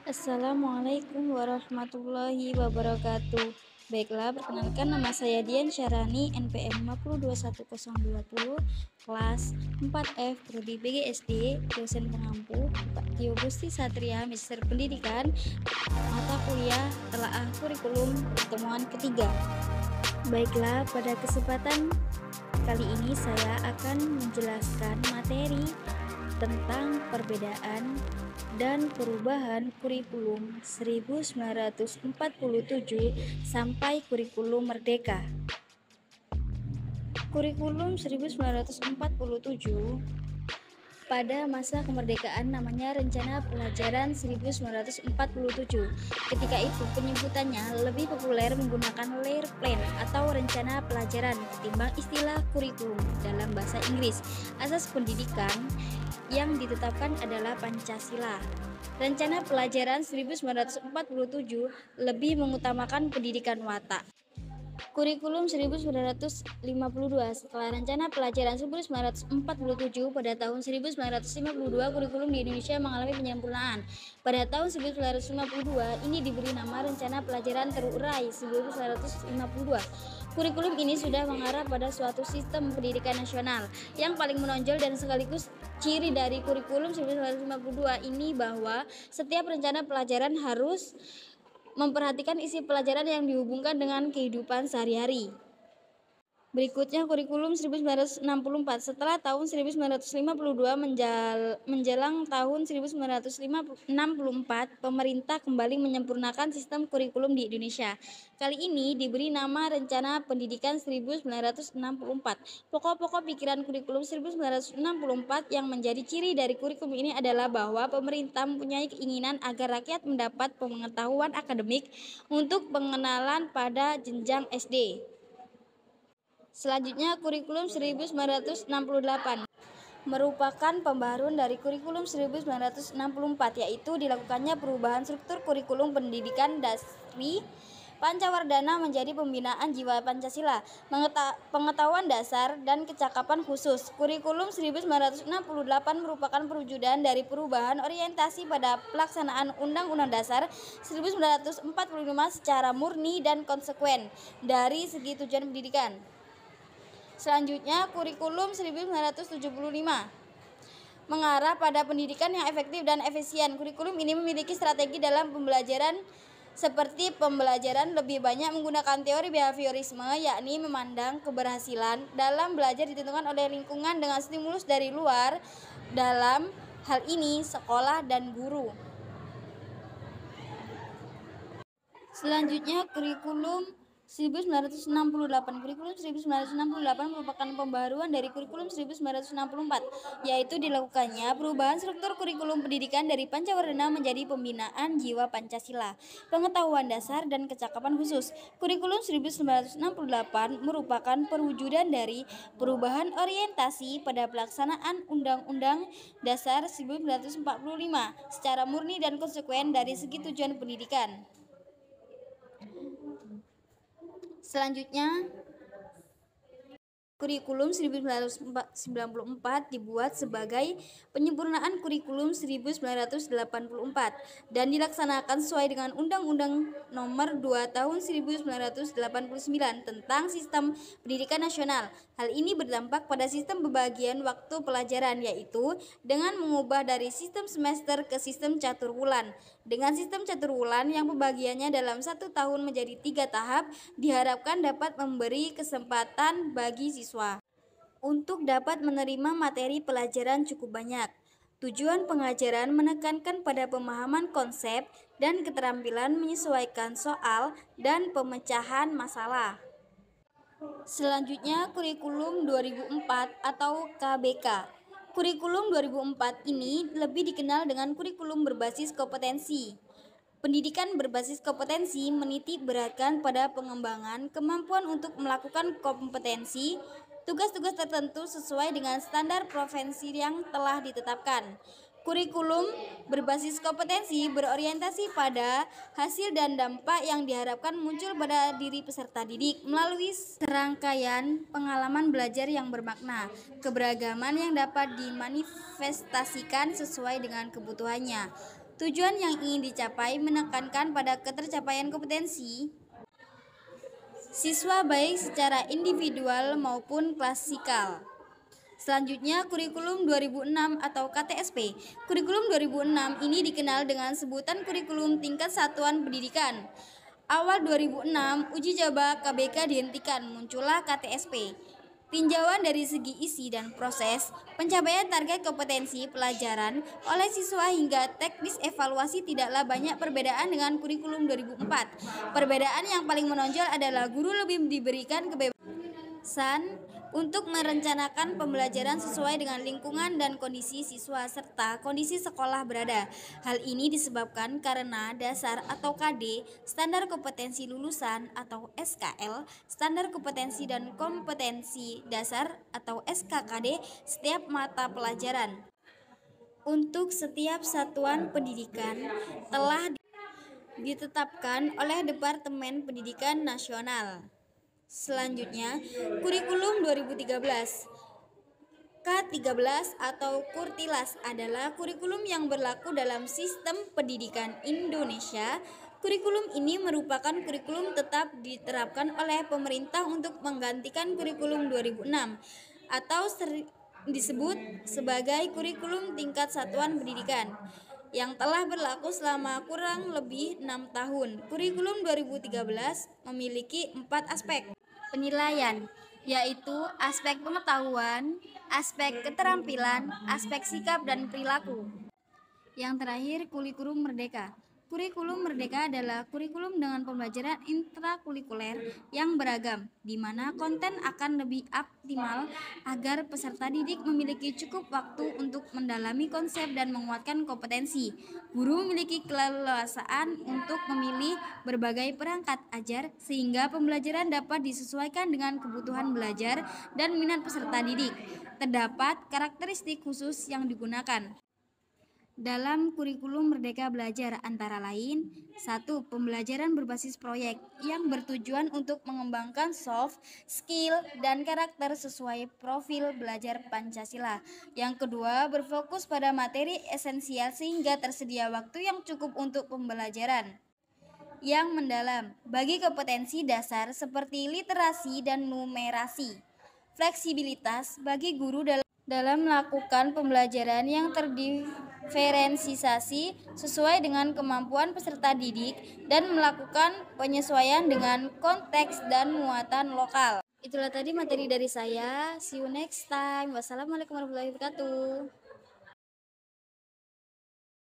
Assalamualaikum warahmatullahi wabarakatuh. Baiklah, perkenalkan nama saya Dian Syarani, NPM 5021020, kelas 4F, Prodi PGSD, dosen pengampu, Pak Tio Gusti Satria, Magister Pendidikan, mata kuliah telaah kurikulum pertemuan ketiga. Baiklah, pada kesempatan kali ini saya akan menjelaskan materi tentang perbedaan dan perubahan kurikulum 1947 sampai kurikulum merdeka. Kurikulum 1947 pada masa kemerdekaan namanya Rencana Pelajaran 1947. Ketika itu penyebutannya lebih populer menggunakan Learning Plan atau rencana pelajaran ketimbang istilah kurikulum dalam bahasa Inggris. Asas pendidikan yang ditetapkan adalah Pancasila. Rencana Pelajaran 1947 lebih mengutamakan pendidikan watak. Kurikulum 1952. Setelah Rencana Pelajaran 1947, pada tahun 1952 kurikulum di Indonesia mengalami penyempurnaan. Pada tahun 1952 ini diberi nama Rencana Pelajaran Terurai 1952. Kurikulum ini sudah mengarah pada suatu sistem pendidikan nasional. Yang paling menonjol dan sekaligus ciri dari kurikulum 1952 ini bahwa setiap rencana pelajaran harus memperhatikan isi pelajaran yang dihubungkan dengan kehidupan sehari-hari. Berikutnya kurikulum 1964. Setelah tahun 1952 menjelang tahun 1964, pemerintah kembali menyempurnakan sistem kurikulum di Indonesia. Kali ini diberi nama Rencana Pendidikan 1964. Pokok-pokok pikiran kurikulum 1964 yang menjadi ciri dari kurikulum ini adalah bahwa pemerintah mempunyai keinginan agar rakyat mendapat pengetahuan akademik untuk pengenalan pada jenjang SD. Selanjutnya, kurikulum 1968 merupakan pembaharuan dari kurikulum 1964, yaitu dilakukannya perubahan struktur kurikulum pendidikan dari Pancawardhana menjadi pembinaan jiwa Pancasila, pengetahuan dasar, dan kecakapan khusus. Kurikulum 1968 merupakan perwujudan dari perubahan orientasi pada pelaksanaan Undang-Undang Dasar 1945 secara murni dan konsekuen dari segi tujuan pendidikan. Selanjutnya, kurikulum 1975 mengarah pada pendidikan yang efektif dan efisien. Kurikulum ini memiliki strategi dalam pembelajaran seperti pembelajaran lebih banyak menggunakan teori behaviorisme, yakni memandang keberhasilan dalam belajar ditentukan oleh lingkungan dengan stimulus dari luar, dalam hal ini sekolah dan guru. Selanjutnya, kurikulum 1968. Kurikulum 1968 merupakan pembaharuan dari kurikulum 1964, yaitu dilakukannya perubahan struktur kurikulum pendidikan dari Pancawardhana menjadi pembinaan jiwa Pancasila, pengetahuan dasar, dan kecakapan khusus. Kurikulum 1968 merupakan perwujudan dari perubahan orientasi pada pelaksanaan Undang-Undang Dasar 1945 secara murni dan konsekuen dari segi tujuan pendidikan. Selanjutnya, kurikulum 1994 dibuat sebagai penyempurnaan kurikulum 1984 dan dilaksanakan sesuai dengan Undang-Undang Nomor 2 Tahun 1989 tentang Sistem Pendidikan Nasional. Hal ini berdampak pada sistem pembagian waktu pelajaran, yaitu dengan mengubah dari sistem semester ke sistem catur wulan. Dengan sistem catur wulan yang pembagiannya dalam 1 tahun menjadi 3 tahap, diharapkan dapat memberi kesempatan bagi siswa untuk dapat menerima materi pelajaran cukup banyak. Tujuan pengajaran menekankan pada pemahaman konsep dan keterampilan menyesuaikan soal dan pemecahan masalah. Selanjutnya, kurikulum 2004 atau KBK. Kurikulum 2004 ini lebih dikenal dengan kurikulum berbasis kompetensi. Pendidikan berbasis kompetensi menitik beratkan pada pengembangan kemampuan untuk melakukan kompetensi tugas-tugas tertentu sesuai dengan standar profesi yang telah ditetapkan. Kurikulum berbasis kompetensi berorientasi pada hasil dan dampak yang diharapkan muncul pada diri peserta didik melalui serangkaian pengalaman belajar yang bermakna, keberagaman yang dapat dimanifestasikan sesuai dengan kebutuhannya. Tujuan yang ingin dicapai menekankan pada ketercapaian kompetensi siswa baik secara individual maupun klasikal. Selanjutnya, kurikulum 2006 atau KTSP. Kurikulum 2006 ini dikenal dengan sebutan kurikulum tingkat satuan pendidikan. Awal 2006, uji coba KBK dihentikan, muncullah KTSP. Tinjauan dari segi isi dan proses, pencapaian target kompetensi pelajaran oleh siswa hingga teknis evaluasi tidaklah banyak perbedaan dengan kurikulum 2004. Perbedaan yang paling menonjol adalah guru lebih diberikan kebebasan untuk merencanakan pembelajaran sesuai dengan lingkungan dan kondisi siswa serta kondisi sekolah berada. Hal ini disebabkan karena dasar atau KD, standar kompetensi lulusan atau SKL, standar kompetensi dan kompetensi dasar atau SKKD setiap mata pelajaran untuk setiap satuan pendidikan telah ditetapkan oleh Departemen Pendidikan Nasional. Selanjutnya, kurikulum 2013. K13 atau Kurtilas adalah kurikulum yang berlaku dalam sistem pendidikan Indonesia. Kurikulum ini merupakan kurikulum tetap diterapkan oleh pemerintah untuk menggantikan kurikulum 2006 atau disebut sebagai kurikulum tingkat satuan pendidikan yang telah berlaku selama kurang lebih 6 tahun. Kurikulum 2013 memiliki 4 aspek penilaian, yaitu aspek pengetahuan, aspek keterampilan, aspek sikap dan perilaku. Yang terakhir, kurikulum merdeka. Kurikulum merdeka adalah kurikulum dengan pembelajaran intrakurikuler yang beragam, di mana konten akan lebih optimal agar peserta didik memiliki cukup waktu untuk mendalami konsep dan menguatkan kompetensi. Guru memiliki keleluasaan untuk memilih berbagai perangkat ajar sehingga pembelajaran dapat disesuaikan dengan kebutuhan belajar dan minat peserta didik. Terdapat karakteristik khusus yang digunakan dalam kurikulum Merdeka Belajar antara lain 1. Pembelajaran berbasis proyek yang bertujuan untuk mengembangkan soft skill dan karakter sesuai profil belajar Pancasila. Yang kedua, berfokus pada materi esensial sehingga tersedia waktu yang cukup untuk pembelajaran yang mendalam bagi kompetensi dasar seperti literasi dan numerasi. Fleksibilitas bagi guru dalam melakukan pembelajaran yang terdiferensiasi sesuai dengan kemampuan peserta didik dan melakukan penyesuaian dengan konteks dan muatan lokal. Itulah tadi materi dari saya. See you next time. Wassalamualaikum warahmatullahi wabarakatuh.